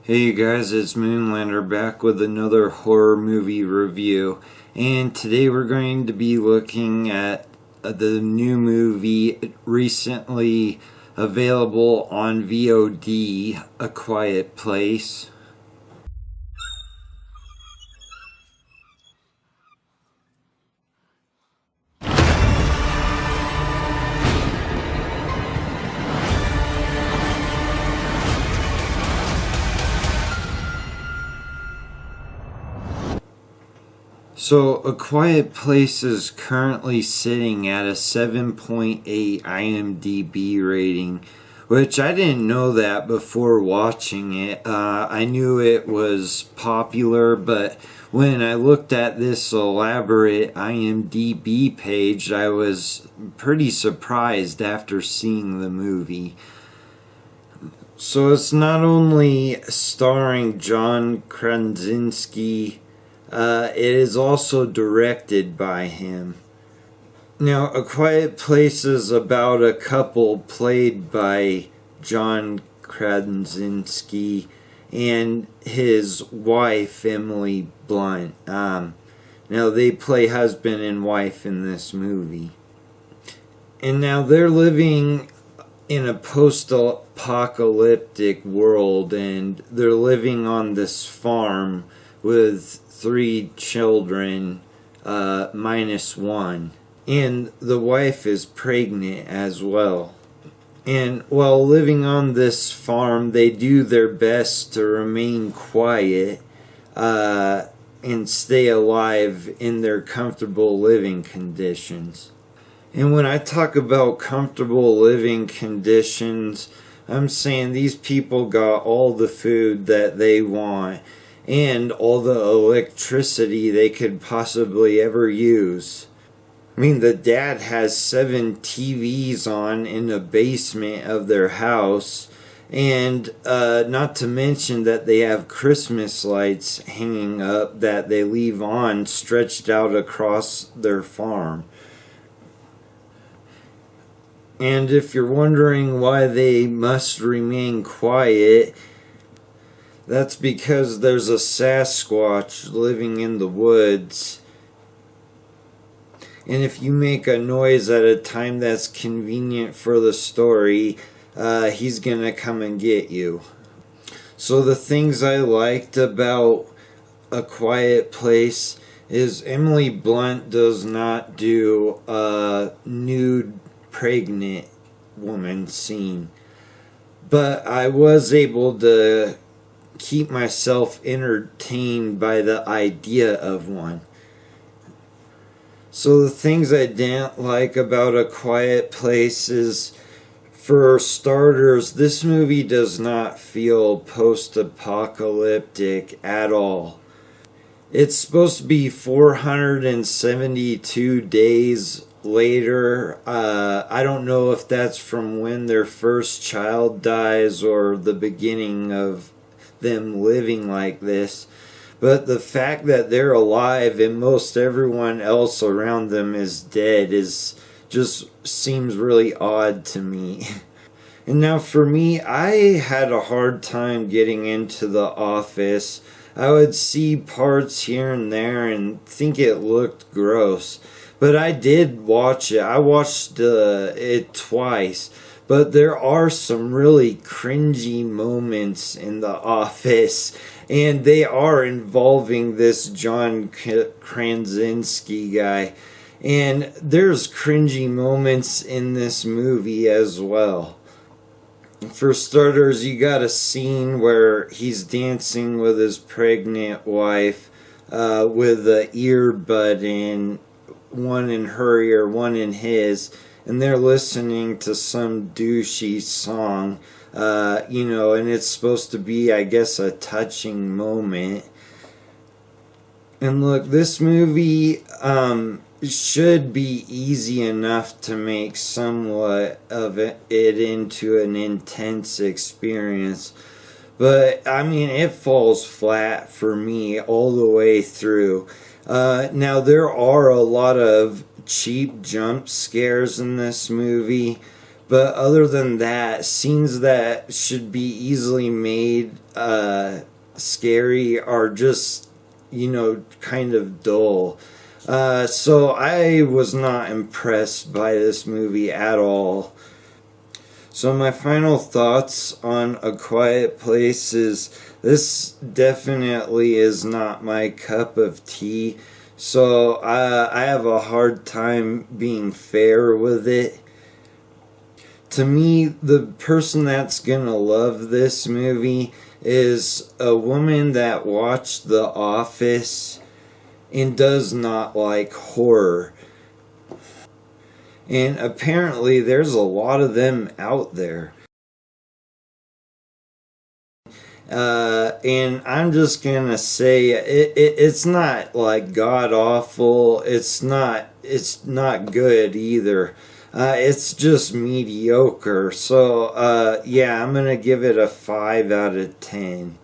Hey guys, it's Moonlander back with another horror movie review. And today we're going to be looking at the new movie recently available on VOD, A Quiet Place. So, A Quiet Place is currently sitting at a 7.8 IMDb rating, which I didn't know that before watching it. I knew it was popular, but when I looked at this elaborate IMDb page, I was pretty surprised after seeing the movie. So, it's not only starring John Krasinski. It is also directed by him. Now, A Quiet Place is about a couple played by John Krasinski and his wife, Emily Blunt. Now, they play husband and wife in this movie. And now they're living in a post-apocalyptic world, and they're living on this farm with 3 children, minus 1. And the wife is pregnant as well. And while living on this farm, they do their best to remain quiet and stay alive in their comfortable living conditions. And when I talk about comfortable living conditions, I'm saying these people got all the food that they want and all the electricity they could possibly ever use. I mean, the dad has 7 TVs on in the basement of their house, and not to mention that they have Christmas lights hanging up that they leave on stretched out across their farm. And if you're wondering why they must remain quiet, that's because there's a Sasquatch living in the woods. And if you make a noise at a time that's convenient for the story, he's gonna come and get you. So the things I liked about A Quiet Place is Emily Blunt does not do a nude pregnant woman scene. But I was able to keep myself entertained by the idea of one. So the things I didn't like about A Quiet Place is, for starters, this movie does not feel post-apocalyptic at all. It's supposed to be 472 days later. I don't know if that's from when their first child dies or the beginning of them living like this, but the fact that they're alive and most everyone else around them is dead is just seems really odd to me. And now for me, I had a hard time getting into The Office. I would see parts here and there and think it looked gross, but I did watch it. I watched it twice. But there are some really cringy moments in The Office, and they are involving this John Krasinski guy. And there's cringy moments in this movie as well. For starters, you got a scene where he's dancing with his pregnant wife with an earbud in, one in her ear, one in his, and they're listening to some douchey song, and it's supposed to be, I guess, a touching moment. And look, this movie should be easy enough to make somewhat of it into an intense experience. But, I mean, it falls flat for me all the way through. Now, there are a lot of cheap jump scares in this movie, But other than that, scenes that should be easily made scary are just, kind of dull. So I was not impressed by this movie at all. So my final thoughts on A Quiet Place is this definitely is not my cup of tea. So I have a hard time being fair with it. To me, the person that's gonna love this movie is a woman that watched The Office and does not like horror. And apparently there's a lot of them out there. And I'm just gonna say it's not like god awful. It's not good either. It's just mediocre. So yeah, I'm gonna give it a 5 out of 10.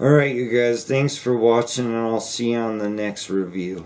Alright, you guys, thanks for watching, and I'll see you on the next review.